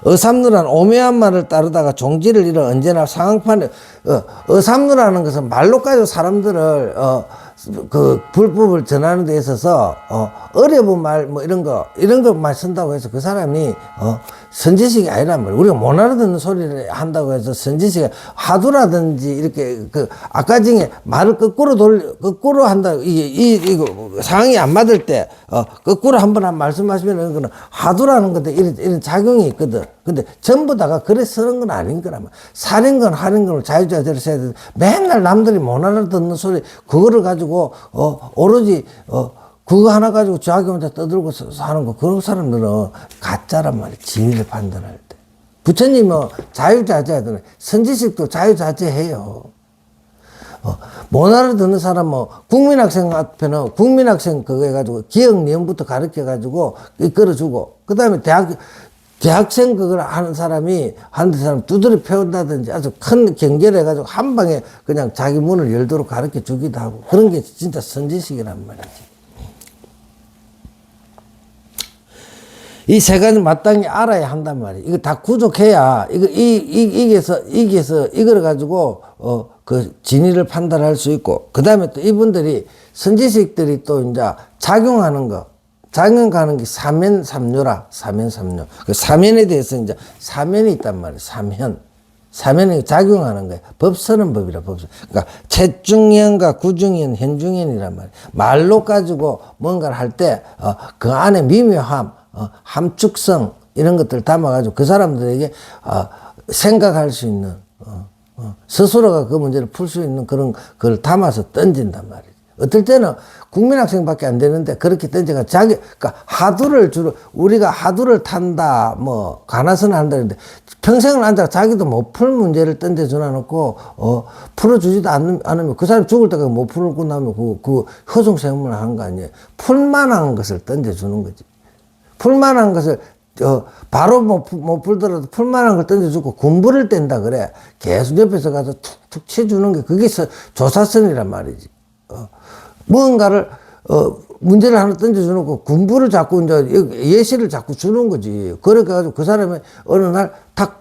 어삼루란 오묘한 말을 따르다가 종지를 잃어 언제나 상황판에, 어삼루라는 것은 말로 가지고 사람들을, 그 불법을 전하는 데 있어서 어려운 말 이런 것만 쓴다고 해서 그 사람이 선지식이 아니란 말이에요. 우리가 못 알아듣는 소리를 한다고 해서 선지식이 하두라든지 이렇게 아까 중에 말을 거꾸로 한다. 이거 상황이 안 맞을 때 거꾸로 한번 말씀하시면 이거는 하두라는 건데 이런 작용이 있거든. 근데 전부 다가 그래 쓰는 건 아닌 거라면, 살인건 하는건 자유자재로 써야 돼. 맨날 남들이 못 알아듣는 소리 그거를 가지고 오로지 그거 하나 가지고 자기 혼자 떠들고 사는 거, 그런 사람들은 가짜란 말이야. 진리를 판단할 때. 부처님은 자유자재하더니 선지식도 자유자재해요. 못 알아듣는 사람 국민학생 앞에는 국민학생 그거 해가지고 기억 내용부터 가르쳐가지고 이끌어주고 그 다음에 대학생 그걸 하는 사람이 한두 사람 두드려 패운다든지 아주 큰 경계를 해가지고 한 방에 그냥 자기 문을 열도록 가르쳐 주기도 하고 그런 게 진짜 선지식이란 말이지. 이 세 가지 마땅히 알아야 한단 말이에요. 이거 다 구족해야, 이겨서, 이걸 가지고, 그 진위를 판단할 수 있고, 그 다음에 또 이분들이, 선지식들이 또 이제 작용하는 게 사면삼류라, 사면삼류. 그 사면에 대해서 이제 사면이 있단 말이에요. 사면이 작용하는 거예요. 법서는 법이라, 법서. 그러니까, 채중현, 구중현, 현중현이란 말이에요. 말로 가지고 뭔가를 할 때, 그 안에 미묘함, 함축성 이런 것들 담아가지고 그 사람들에게 생각할 수 있는 스스로가 그 문제를 풀 수 있는 그런 걸 담아서 던진단 말이죠. 어떨 때는 국민학생밖에 안 되는데 그렇게 던져가 그러니까 하두를 우리가 하두를 탄다 가나서는 한다는데 평생을 앉아 자기도 못 풀 문제를 던져주나 놓고 풀어주지도 않으면 그 사람 죽을 때까지 못 풀고 나면 그 허송세움을 하는 거 아니에요. 풀만한 것을 던져주는 거지. 풀만한 것을 바로 못 풀더라도 풀만한 걸 던져주고 군부를 뗀다 그래. 계속 옆에서 가서 툭툭 쳐주는 게 그게 조사선이란 말이지. 무언가를 문제를 하나 던져주는 군부를 자꾸 이제 예시를 자꾸 주는 거지. 그래가지고 그 사람이 어느 날 탁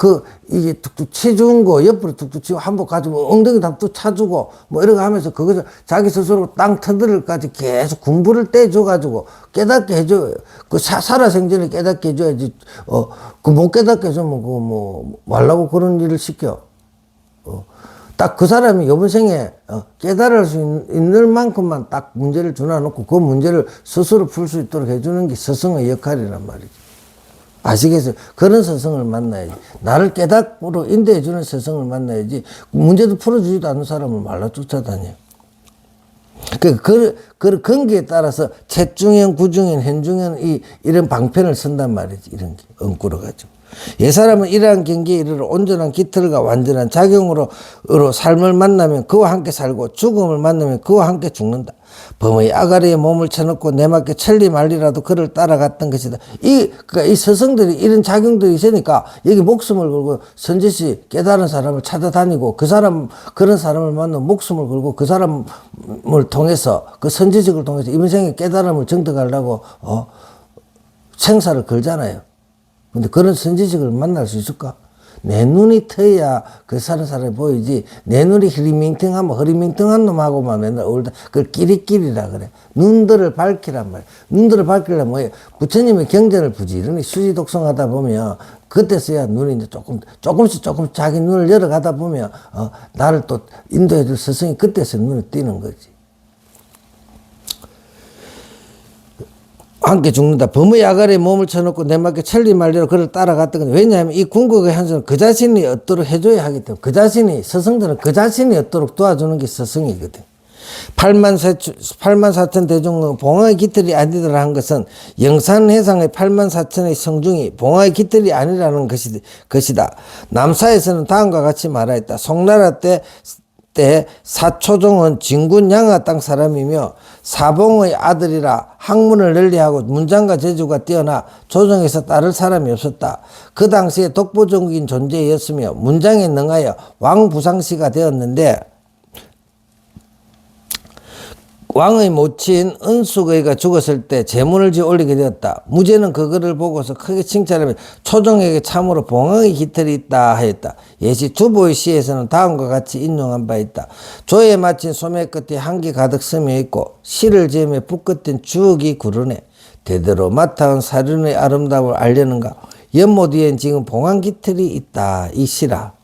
이게 툭툭 쳐준 거 옆으로 툭툭 치고 한번 가지고 엉덩이 탁툭 차주고 이렇게 하면서 그것을 자기 스스로 땅 터들까지 계속 군부를 떼줘가지고 깨닫게 해줘요. 그 살아생전에 깨닫게 해줘야지. 그 못 깨닫게 해주면 말라고 그런 일을 시켜. 딱 그 사람이 이번 생에 깨달을 수 있는 만큼만 딱 문제를 주놔놓고 그 문제를 스스로 풀 수 있도록 해주는 게 스승의 역할이란 말이지. 아시겠어요? 그런 스승을 만나야지. 나를 깨닫고로 인도해주는 스승을 만나야지. 문제도 풀어주지도 않는 사람을 말라 쫓아다녀. 그 근기에 따라서 채중현, 구중현, 현중현 이런 방편을 쓴단 말이지. 이런 게 엉꾸러가지고. 옛사람은 이러한 경기에 이르러 온전한 깃털과 완전한 작용으로 삶을 만나면 그와 함께 살고 죽음을 만나면 그와 함께 죽는다. 범의 아가리에 몸을 쳐넣고 내맞게 천리 말리라도 그를 따라갔던 것이다. 그러니까 이 스승들이 이런 작용들이 있으니까 여기 목숨을 걸고 선지시 깨달은 사람을 찾아다니고 그런 사람을 만나면 목숨을 걸고 그 사람을 통해서 그 선지식을 통해서 이번 생에 깨달음을 정득하려고 생사를 걸잖아요. 근데 그런 선지식을 만날 수 있을까? 내 눈이 트여야 그 사는 사람이 보이지. 내 눈이 흐리밍팅하면 흐리밍팅한 놈하고만 맨날 어울다. 그걸 끼리끼리라 그래. 눈들을 밝히란 말이야. 눈들을 밝히려면 뭐예요? 부처님의 경전을 부지런히 수지독성하다 보면 그때서야 눈이 이제 조금씩 자기 눈을 열어가다 보면 나를 또 인도해 줄 스승이 그때서 눈에 띄는 거지. 함께 죽는다. 범의 아가리에 몸을 쳐놓고 내맞게 천리 말리로 그를 따라갔던 건데 왜냐하면 이 궁극의 현수는 그 자신이 얻도록 해줘야 하기 때문에 스승들은 그 자신이 얻도록 도와주는 게 스승이거든. 84,000 대중은 봉화의 깃털이 아니더라 한 것은 영산해상의 84,000의 성중이 봉화의 깃털이 아니라는 것이다. 남사에서는 다음과 같이 말하였다. 송나라 때 사초종은 진군 양화 땅 사람이며 사봉의 아들이라 학문을 널리하고 문장과 재주가 뛰어나 조정에서 따를 사람이 없었다. 그 당시에 독보적인 존재였으며 문장에 능하여 왕부상시가 되었는데 왕의 모친 은숙의가 죽었을 때 제문을 지어 올리게 되었다. 무제는 그거를 보고서 크게 칭찬하며 초종에게 참으로 봉황의 깃털이 있다 하였다. 예시 주보의 시에서는 다음과 같이 인용한 바 있다. 조에 마친 소매 끝에 한기 가득 스며 있고 실을 지으며 붓 끝엔 주옥이 구르네. 대대로 맡아온 사륜의 아름다움을 알려는가. 연못 위엔 지금 봉황 깃털이 있다. 이 시라.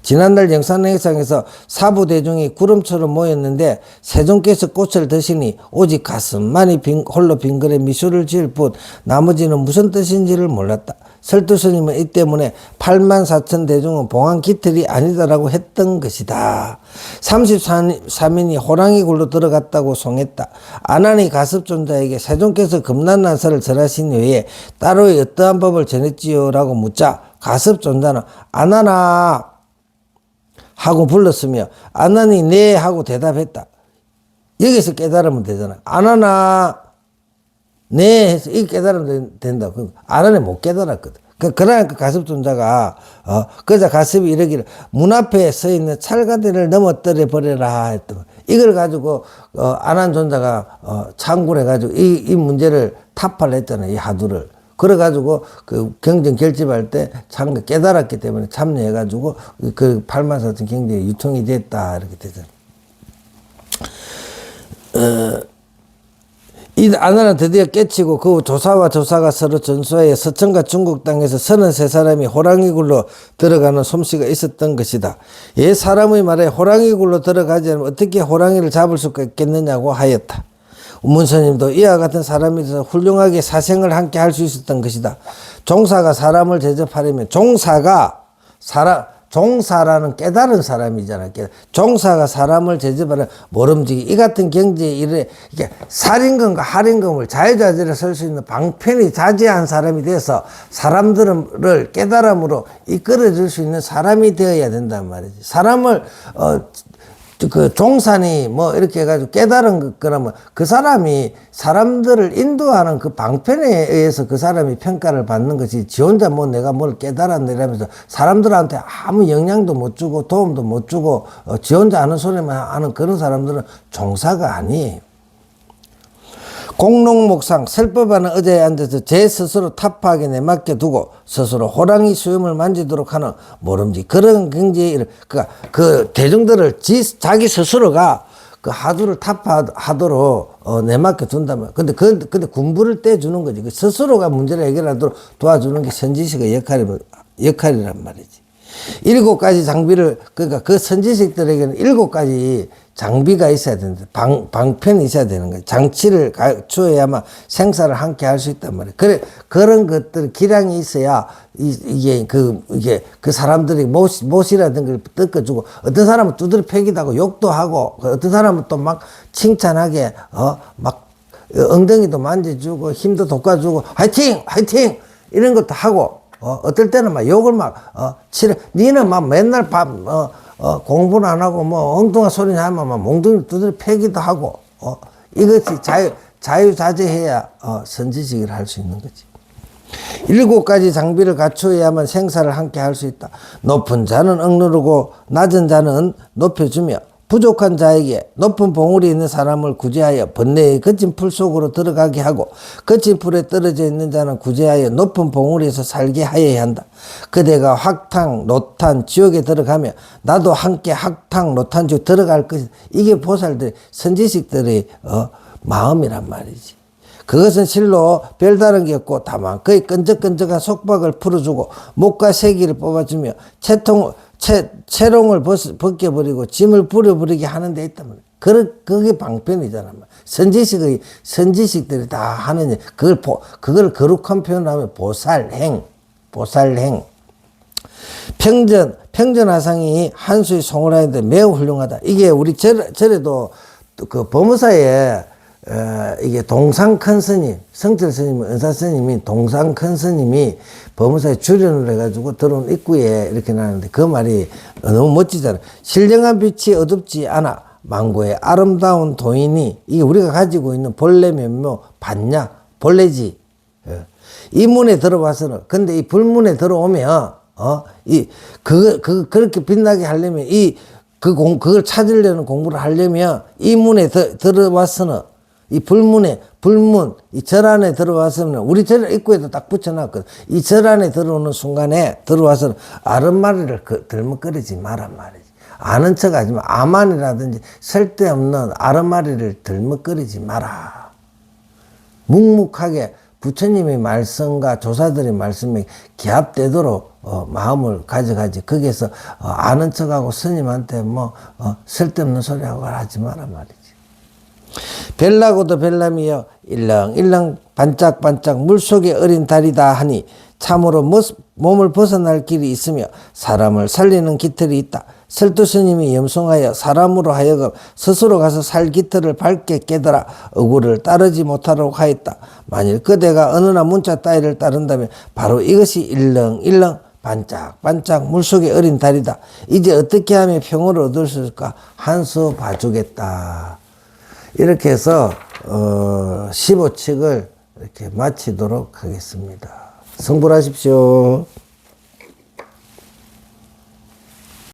지난달 영산행상에서 사부대중이 구름처럼 모였는데 세종께서 꽃을 드시니 오직 가슴만이 홀로 빙그레 미소를 지을 뿐 나머지는 무슨 뜻인지를 몰랐다. 설두스님은 이 때문에 84,000 대중은 봉황 깃털이 아니다라고 했던 것이다. 33인이 호랑이 굴로 들어갔다고 송했다. 아난이 가습존자에게 세종께서 금난난사를 절하신 외에 따로의 어떠한 법을 전했지요? 라고 묻자 가습존자는 아나나 하고 불렀으며 안 하니 네 하고 대답했다. 여기서 깨달으면 되잖아. 안 하나 네 해서 이 깨달으면 된다. 안 하네 못 깨달았거든. 그러니까 가습존자가 그자 가습이 이러기를 문 앞에 서 있는 찰가대를 넘어뜨려 버려라 했던 이걸 가지고 안 한 존자가 창구를 해가지고 이 문제를 타파를 했잖아요. 이 하두를. 그래가지고 그 경전 결집할 때 참 깨달았기 때문에 참여해가지고 그 84,000 경전이 유통이 됐다 이렇게 되잖아요. 이 아나는 드디어 깨치고 그 후 조사와 조사가 서로 전수하여 서천과 중국 땅에서 33사람이 호랑이 굴로 들어가는 솜씨가 있었던 것이다. 예 사람의 말에 호랑이 굴로 들어가지 않으면 어떻게 호랑이를 잡을 수가 있겠느냐고 하였다. 문스님도 이와 같은 사람이 있어서 훌륭하게 사생을 함께 할 수 있었던 것이다. 종사가 사람을 제접하려면 종사라는 깨달은 사람이잖아. 종사가 사람을 제접하는 모름지기 이 같은 경지에 이래 이게 살인금과 할인금을 자유자재로 쓸 수 있는 방편이 자제한 사람이 돼서 사람들을 깨달음으로 이끌어줄 수 있는 사람이 되어야 된단 말이지. 사람을 그 종산이 뭐 이렇게 해가지고 깨달은 거라면 그 사람이 사람들을 인도하는 그 방편에 의해서 그 사람이 평가를 받는 것이 지 혼자 뭐 내가 뭘 깨달았네 이러면서 사람들한테 아무 영향도 못 주고 도움도 못 주고 지 혼자 아는 소리만 하는 그런 사람들은 종사가 아니에요. 공농목상 설법하는 의자에 앉아서 제 스스로 타파하게 내맡겨 두고 스스로 호랑이 수염을 만지도록 하는 모름지 그런 경지에 그러니까 그 대중들을 자기 스스로가 그 하두를 타파하도록 내맡겨 둔다면 근데 군부를 떼주는 거지. 그 스스로가 문제를 해결하도록 도와주는 게 선지식의 역할이란 말이지. 7가지 장비를 그러니까 그 선지식들에게는 7가지 장비가 있어야 되는데 방편이 있어야 되는 거예요. 장치를 갖추어야만 생사를 함께 할 수 있단 말이에요. 그런 것들 기량이 있어야 이게 그 사람들이 못이라든 걸 뜯어주고 어떤 사람은 두드려 패기도 하고 욕도 하고 어떤 사람은 또 막 칭찬하게 막 엉덩이도 만져주고 힘도 돋궈주고 화이팅 화이팅 이런 것도 하고 어떨 때는 막 욕을 니는 막 맨날 공부는 안 하고 뭐 엉뚱한 소리 하면 막 몽둥이 두드려 패기도 하고 이것이 자유자재해야 선지식을 할 수 있는 거지. 7가지 장비를 갖추어야만 생사를 함께 할 수 있다. 높은 자는 억누르고 낮은 자는 높여주며 부족한 자에게 높은 봉우리 있는 사람을 구제하여 번뇌의 거친 풀 속으로 들어가게 하고 거친 풀에 떨어져 있는 자는 구제하여 높은 봉우리에서 살게 하여야 한다. 그대가 확탕, 노탄, 지옥에 들어가며 나도 함께 확탕, 노탄, 지옥 들어갈 것이다. 이게 보살들, 선지식들의 마음이란 말이지. 그것은 실로 별다른 게 없고 다만 그의 끈적끈적한 속박을 풀어주고 목과 세기를 뽑아주며 채롱을 벗겨버리고 짐을 부려버리게 하는 데 있단 말이야. 그게 방편이잖아. 선지식들이 다 하는, 그걸 거룩한 표현을 하면 보살행. 평전화상이 한수의 송을 하는데 매우 훌륭하다. 이게 우리 절에도 그 법무사에 이게 동상 큰 스님, 성철 스님, 은사 스님이 동상 큰 스님이 법무사에 출연을 해가지고 들어온 입구에 이렇게 나는데 그 말이 너무 멋지잖아. 신령한 빛이 어둡지 않아 망고의 아름다운 도인이 이게 우리가 가지고 있는 본래 면모 봤냐? 본래지. 이 문에 들어와서는 근데 이 불문에 들어오면 그렇게 빛나게 하려면 그걸 찾으려는 공부를 하려면 이 문에 들어와서는 이 불문, 이 절 안에 들어와서는, 우리 절 입구에도 딱 붙여놨거든. 이 절 안에 들어오는 순간에 들어와서는 아른마리를 들먹거리지 마란 말이지. 아는 척 하지 마. 아만이라든지 쓸데없는 아른마리를 들먹거리지 마라. 묵묵하게 부처님의 말씀과 조사들의 말씀에 기합되도록 마음을 가져가지. 거기에서 아는 척하고 스님한테 쓸데없는 소리하고 하지 마란 말이지. 별나고도 별남이여 일렁일렁 반짝반짝 물속에 어린 달이다 하니 참으로 몸을 벗어날 길이 있으며 사람을 살리는 깃털이 있다. 설두스님이 염송하여 사람으로 하여금 스스로 가서 살 깃털을 밝게 깨달아 억울을 따르지 못하도록 하였다. 만일 그대가 어느나 문자 따위를 따른다면 바로 이것이 일렁일렁 반짝반짝 물속에 어린 달이다. 이제 어떻게 하면 평온을 얻을 수 있을까? 한 수 봐주겠다. 이렇게 해서 15칙을 이렇게 마치도록 하겠습니다. 성불하십시오.